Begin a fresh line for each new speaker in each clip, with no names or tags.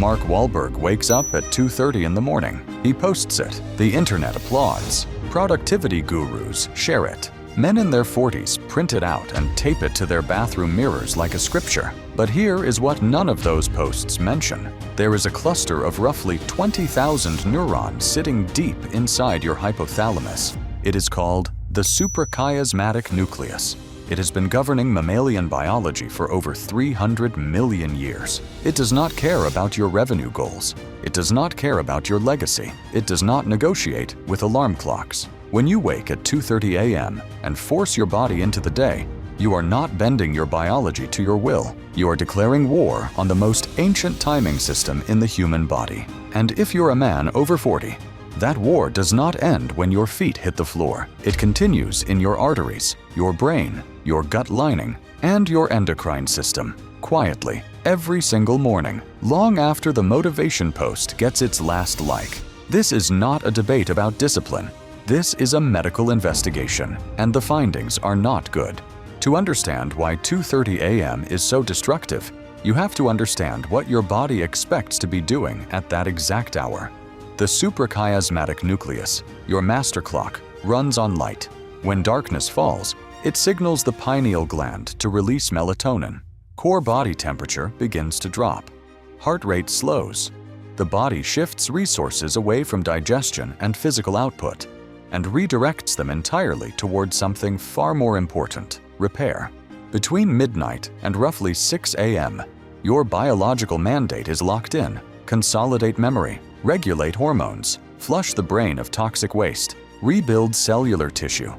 Mark Wahlberg wakes up at 2:30 in the morning. He posts it. The internet applauds. Productivity gurus share it. Men in their 40s print it out and tape it to their bathroom mirrors like a scripture. But here is what none of those posts mention. There is a cluster of roughly 20,000 neurons sitting deep inside your hypothalamus. It is called the suprachiasmatic nucleus. It has been governing mammalian biology for over 300 million years. It does not care about your revenue goals. It does not care about your legacy. It does not negotiate with alarm clocks. When you wake at 2:30 a.m. and force your body into the day, you are not bending your biology to your will. You are declaring war on the most ancient timing system in the human body. And if you're a man over 40, that war does not end when your feet hit the floor. It continues in your arteries, your brain, your gut lining, and your endocrine system, quietly, every single morning, long after the motivation post gets its last like. This is not a debate about discipline. This is a medical investigation, and the findings are not good. To understand why 2:30 a.m. is so destructive, you have to understand what your body expects to be doing at that exact hour. The suprachiasmatic nucleus, your master clock, runs on light. When darkness falls, it signals the pineal gland to release melatonin. Core body temperature begins to drop. Heart rate slows. The body shifts resources away from digestion and physical output and redirects them entirely towards something far more important: repair. Between midnight and roughly 6 a.m., your biological mandate is locked in. Consolidate memory, regulate hormones, flush the brain of toxic waste, rebuild cellular tissue.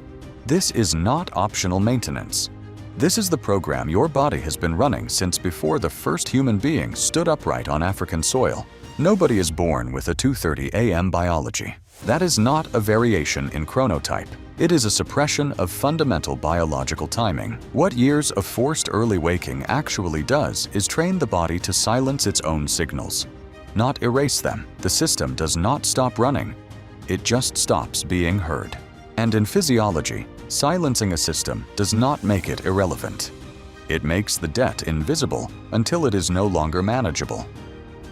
This is not optional maintenance. This is the program your body has been running since before the first human being stood upright on African soil. Nobody is born with a 2:30 a.m. biology. That is not a variation in chronotype. It is a suppression of fundamental biological timing. What years of forced early waking actually does is train the body to silence its own signals, not erase them. The system does not stop running. It just stops being heard. And in physiology, silencing a system does not make it irrelevant. It makes the debt invisible until it is no longer manageable.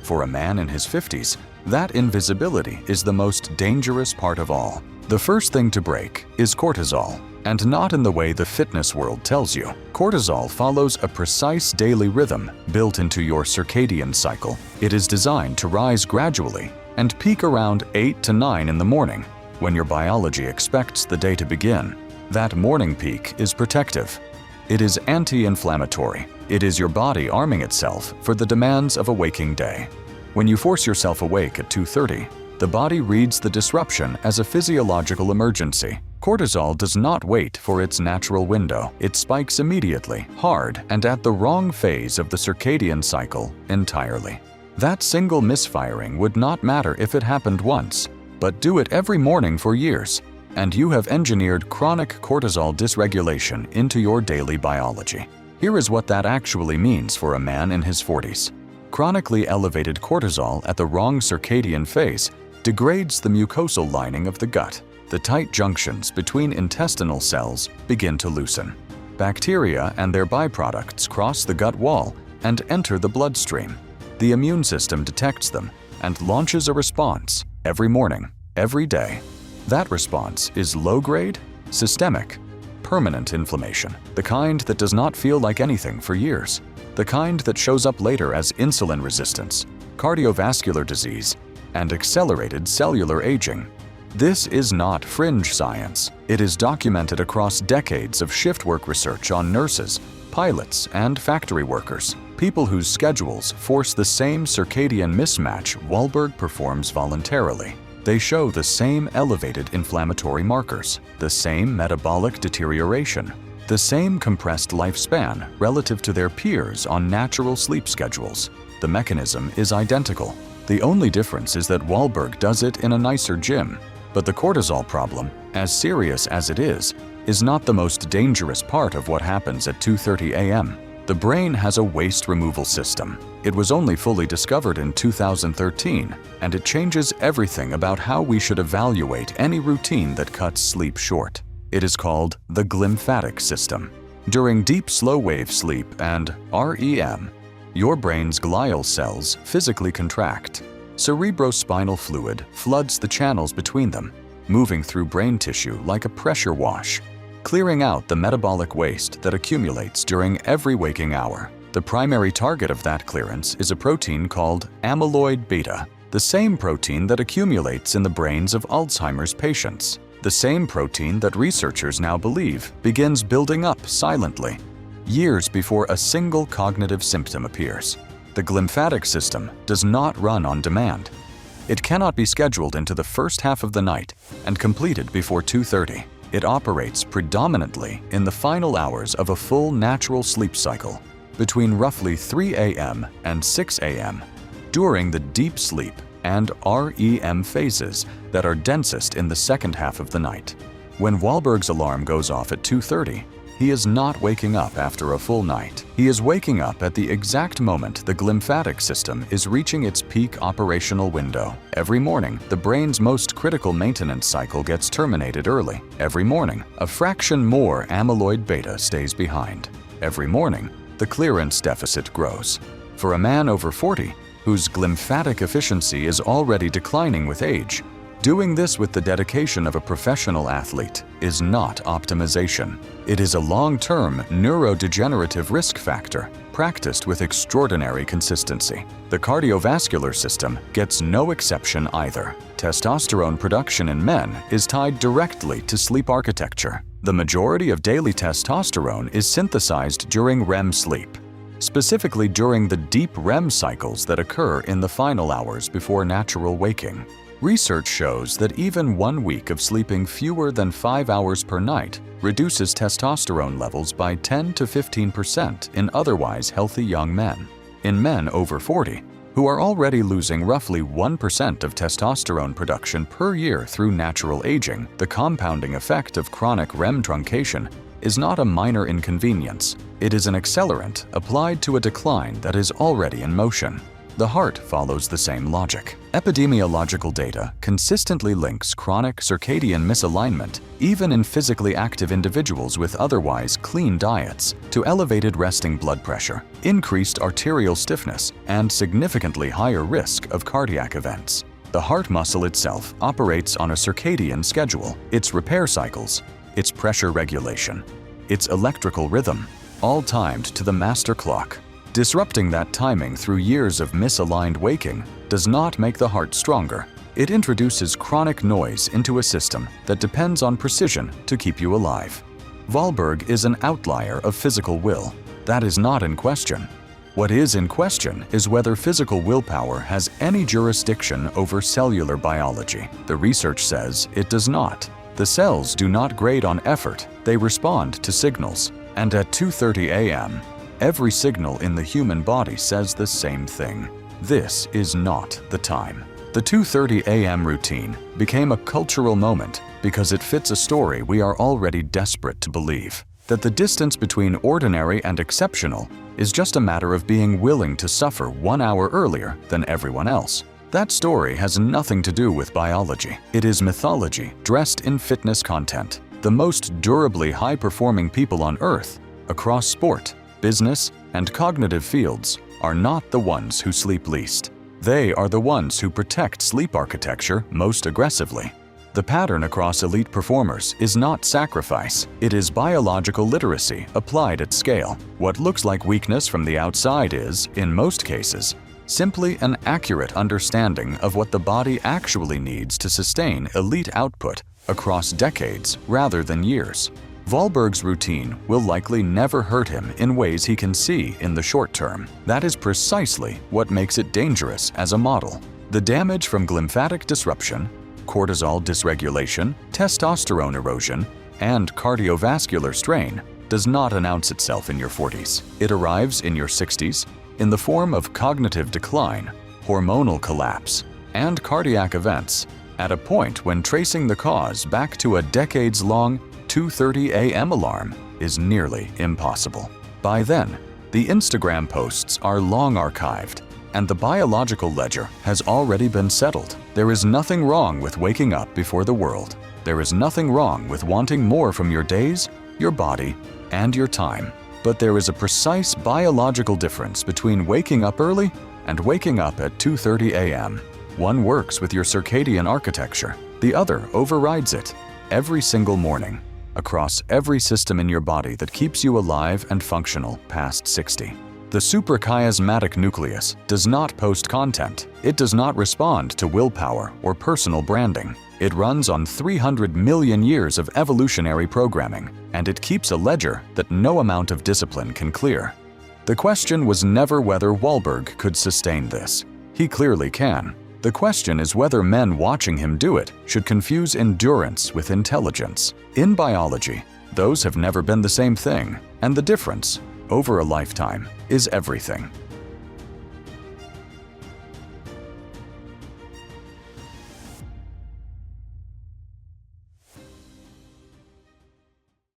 For a man in his 50s, that invisibility is the most dangerous part of all. The first thing to break is cortisol, and not in the way the fitness world tells you. Cortisol follows a precise daily rhythm built into your circadian cycle. It is designed to rise gradually and peak around 8 to 9 in the morning, when your biology expects the day to begin. That morning peak is protective. It is anti-inflammatory. It is your body arming itself for the demands of a waking day. When you force yourself awake at 2:30, the body reads the disruption as a physiological emergency. Cortisol does not wait for its natural window. It spikes immediately, hard, and at the wrong phase of the circadian cycle entirely. That single misfiring would not matter if it happened once, but do it every morning for years, and you have engineered chronic cortisol dysregulation into your daily biology. Here is what that actually means for a man in his 40s. Chronically elevated cortisol at the wrong circadian phase degrades the mucosal lining of the gut. The tight junctions between intestinal cells begin to loosen. Bacteria and their byproducts cross the gut wall and enter the bloodstream. The immune system detects them and launches a response every morning, every day. That response is low-grade, systemic, permanent inflammation, the kind that does not feel like anything for years, the kind that shows up later as insulin resistance, cardiovascular disease, and accelerated cellular aging. This is not fringe science. It is documented across decades of shift work research on nurses, pilots, and factory workers, people whose schedules force the same circadian mismatch Wahlberg performs voluntarily. They show the same elevated inflammatory markers, the same metabolic deterioration, the same compressed lifespan relative to their peers on natural sleep schedules. The mechanism is identical. The only difference is that Wahlberg does it in a nicer gym. But the cortisol problem, as serious as it is not the most dangerous part of what happens at 2:30 a.m. The brain has a waste removal system. It was only fully discovered in 2013, and it changes everything about how we should evaluate any routine that cuts sleep short. It is called the glymphatic system. During deep slow-wave sleep and REM, your brain's glial cells physically contract. Cerebrospinal fluid floods the channels between them, moving through brain tissue like a pressure wash, clearing out the metabolic waste that accumulates during every waking hour. The primary target of that clearance is a protein called amyloid beta, the same protein that accumulates in the brains of Alzheimer's patients, the same protein that researchers now believe begins building up silently, years before a single cognitive symptom appears. The glymphatic system does not run on demand. It cannot be scheduled into the first half of the night and completed before 2:30. It operates predominantly in the final hours of a full natural sleep cycle, between roughly 3 a.m. and 6 a.m., during the deep sleep and REM phases that are densest in the second half of the night. When Wahlberg's alarm goes off at 2:30, he is not waking up after a full night. He is waking up at the exact moment the glymphatic system is reaching its peak operational window. Every morning, the brain's most critical maintenance cycle gets terminated early. Every morning, a fraction more amyloid beta stays behind. Every morning, the clearance deficit grows. For a man over 40, whose glymphatic efficiency is already declining with age, doing this with the dedication of a professional athlete is not optimization. It is a long-term neurodegenerative risk factor practiced with extraordinary consistency. The cardiovascular system gets no exception either. Testosterone production in men is tied directly to sleep architecture. The majority of daily testosterone is synthesized during REM sleep, specifically during the deep REM cycles that occur in the final hours before natural waking. Research shows that even 1 week of sleeping fewer than 5 hours per night reduces testosterone levels by 10 to 15% in otherwise healthy young men. In men over 40, who are already losing roughly 1% of testosterone production per year through natural aging, the compounding effect of chronic REM truncation is not a minor inconvenience. It is an accelerant applied to a decline that is already in motion. The heart follows the same logic. Epidemiological data consistently links chronic circadian misalignment, even in physically active individuals with otherwise clean diets, to elevated resting blood pressure, increased arterial stiffness, and significantly higher risk of cardiac events. The heart muscle itself operates on a circadian schedule, its repair cycles, its pressure regulation, its electrical rhythm, all timed to the master clock. Disrupting that timing through years of misaligned waking does not make the heart stronger. It introduces chronic noise into a system that depends on precision to keep you alive. Wahlberg is an outlier of physical will. That is not in question. What is in question is whether physical willpower has any jurisdiction over cellular biology. The research says it does not. The cells do not grade on effort, they respond to signals. And at 2:30 a.m., every signal in the human body says the same thing. This is not the time. The 2:30 a.m. routine became a cultural moment because it fits a story we are already desperate to believe, that the distance between ordinary and exceptional is just a matter of being willing to suffer 1 hour earlier than everyone else. That story has nothing to do with biology. It is mythology dressed in fitness content. The most durably high-performing people on Earth, across sport, business, and cognitive fields, are not the ones who sleep least. They are the ones who protect sleep architecture most aggressively. The pattern across elite performers is not sacrifice. It is biological literacy applied at scale. What looks like weakness from the outside is, in most cases, simply an accurate understanding of what the body actually needs to sustain elite output across decades rather than years. Wahlberg's routine will likely never hurt him in ways he can see in the short term. That is precisely what makes it dangerous as a model. The damage from glymphatic disruption, cortisol dysregulation, testosterone erosion, and cardiovascular strain does not announce itself in your 40s. It arrives in your 60s in the form of cognitive decline, hormonal collapse, and cardiac events, at a point when tracing the cause back to a decades-long 2:30 a.m. alarm is nearly impossible. By then, the Instagram posts are long archived, and the biological ledger has already been settled. There is nothing wrong with waking up before the world. There is nothing wrong with wanting more from your days, your body, and your time. But there is a precise biological difference between waking up early and waking up at 2:30 a.m. One works with your circadian architecture, the other overrides it. Every single morning, across every system in your body that keeps you alive and functional past 60. The suprachiasmatic nucleus does not post content. It does not respond to willpower or personal branding. It runs on 300 million years of evolutionary programming, and it keeps a ledger that no amount of discipline can clear. The question was never whether Wahlberg could sustain this. He clearly can. The question is whether men watching him do it should confuse endurance with intelligence. In biology, those have never been the same thing, and the difference, over a lifetime, is everything.